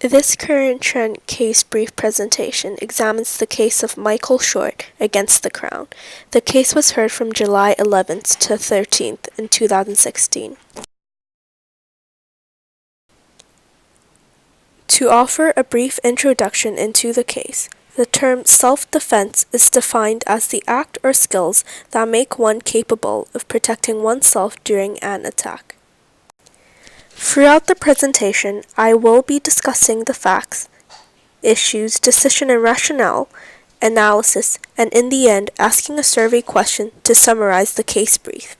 This current trend case brief presentation examines the case of Michael Short against the Crown. The case was heard from July 11th to 13th in 2016. To offer a brief introduction into the case, the term self-defense is defined as the act or skills that make one capable of protecting oneself during an attack. Throughout the presentation, I will be discussing the facts, issues, decision and rationale, analysis, and in the end, asking a survey question to summarize the case brief.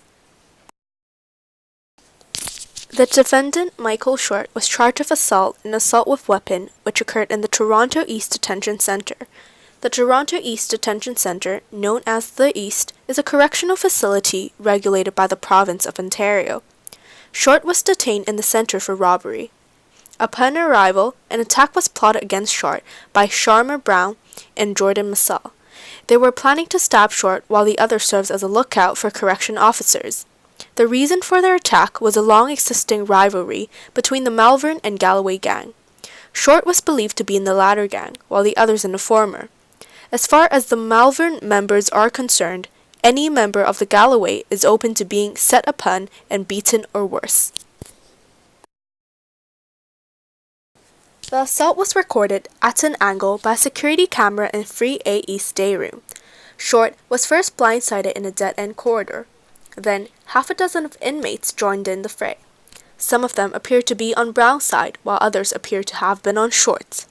The defendant, Michael Short, was charged with assault and assault with weapon, which occurred in the Toronto East Detention Centre. The Toronto East Detention Centre, known as the East, is a correctional facility regulated by the province of Ontario. Short was detained in the centre for robbery. Upon arrival, an attack was plotted against Short by Sharma Brown and Jordan Massell. They were planning to stab Short while the other serves as a lookout for correction officers. The reason for their attack was a long-existing rivalry between the Malvern and Galloway gang. Short was believed to be in the latter gang, while the others in the former. As far as the Malvern members are concerned, any member of the Galloway is open to being set upon and beaten or worse. The assault was recorded at an angle by a security camera in 3A East Day Room. Short was first blindsided in a dead-end corridor. Then, half a dozen of inmates joined in the fray. Some of them appeared to be on Brown's side, while others appeared to have been on Short's.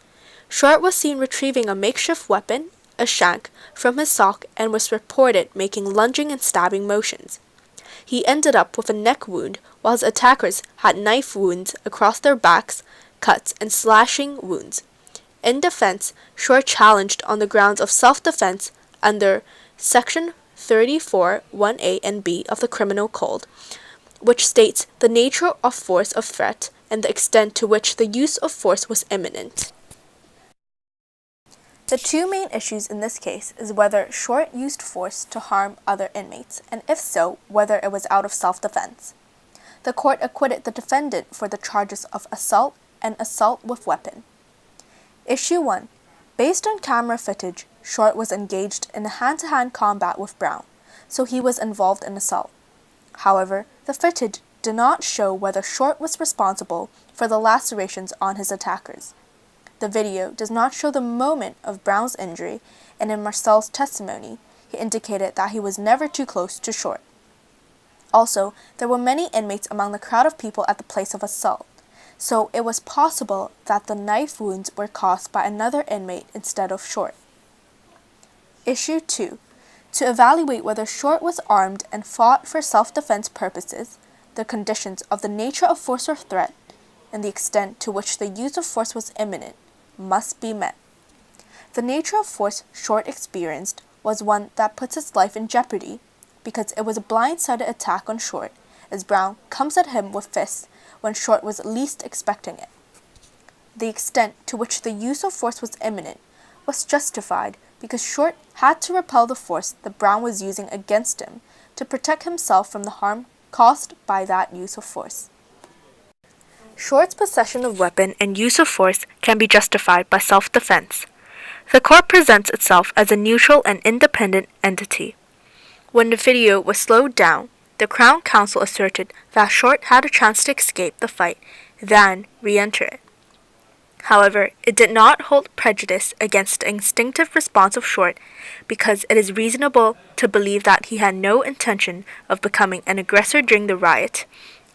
Short was seen retrieving a makeshift weapon, a shank, from his sock and was reported making lunging and stabbing motions. He ended up with a neck wound, while his attackers had knife wounds across their backs, cuts, and slashing wounds. In defense, Short challenged on the grounds of self-defense under Section 34(1)(a) and (b) of the Criminal Code, which states the nature of force of threat and the extent to which the use of force was imminent. The two main issues in this case is whether Short used force to harm other inmates, and if so, whether it was out of self-defense. The court acquitted the defendant for the charges of assault and assault with weapon. Issue 1. Based on camera footage, Short was engaged in a hand-to-hand combat with Brown, so he was involved in assault. However, the footage did not show whether Short was responsible for the lacerations on his attackers. The video does not show the moment of Brown's injury, and in Marcel's testimony, he indicated that he was never too close to Short. Also, there were many inmates among the crowd of people at the place of assault, so it was possible that the knife wounds were caused by another inmate instead of Short. Issue 2. To evaluate whether Short was armed and fought for self-defense purposes, the conditions of the nature of force or threat, and the extent to which the use of force was imminent, must be met. The nature of force Short experienced was one that puts his life in jeopardy, because it was a blindsided attack on Short, as Brown comes at him with fists when Short was least expecting it. The extent to which the use of force was imminent was justified because Short had to repel the force that Brown was using against him to protect himself from the harm caused by that use of force. Short's possession of weapon and use of force can be justified by self-defense. The court presents itself as a neutral and independent entity. When the video was slowed down, the Crown Counsel asserted that Short had a chance to escape the fight, then re-enter it. However, it did not hold prejudice against the instinctive response of Short because it is reasonable to believe that he had no intention of becoming an aggressor during the riot,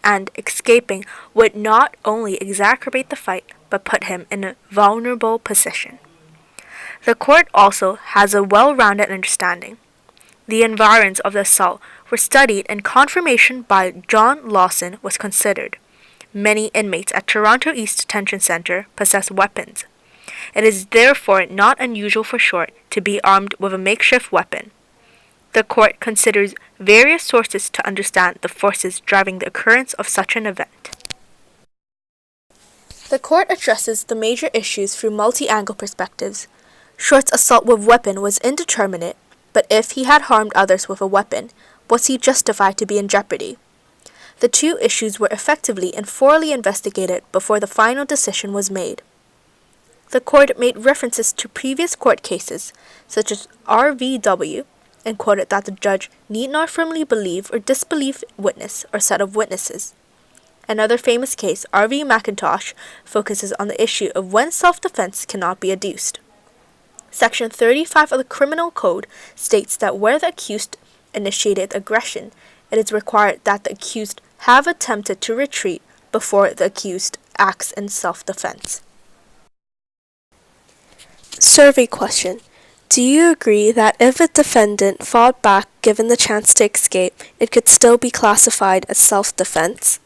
and escaping would not only exacerbate the fight but put him in a vulnerable position. The court also has a well-rounded understanding. The environs of the assault were studied and confirmation by John Lawson was considered. Many inmates at Toronto East Detention Centre possess weapons. It is therefore not unusual for Short to be armed with a makeshift weapon. The court considers various sources to understand the forces driving the occurrence of such an event. The court addresses the major issues through multi-angle perspectives. Short's assault with weapon was indeterminate, but if he had harmed others with a weapon, was he justified to be in jeopardy? The two issues were effectively and thoroughly investigated before the final decision was made. The court made references to previous court cases, such as RVW, and quoted that the judge need not firmly believe or disbelieve witness or set of witnesses. Another famous case, R.V. McIntosh, focuses on the issue of when self-defense cannot be adduced. Section 35 of the Criminal Code states that where the accused initiated aggression, it is required that the accused have attempted to retreat before the accused acts in self-defense. Survey question. Do you agree that if a defendant fought back given the chance to escape, it could still be classified as self-defense?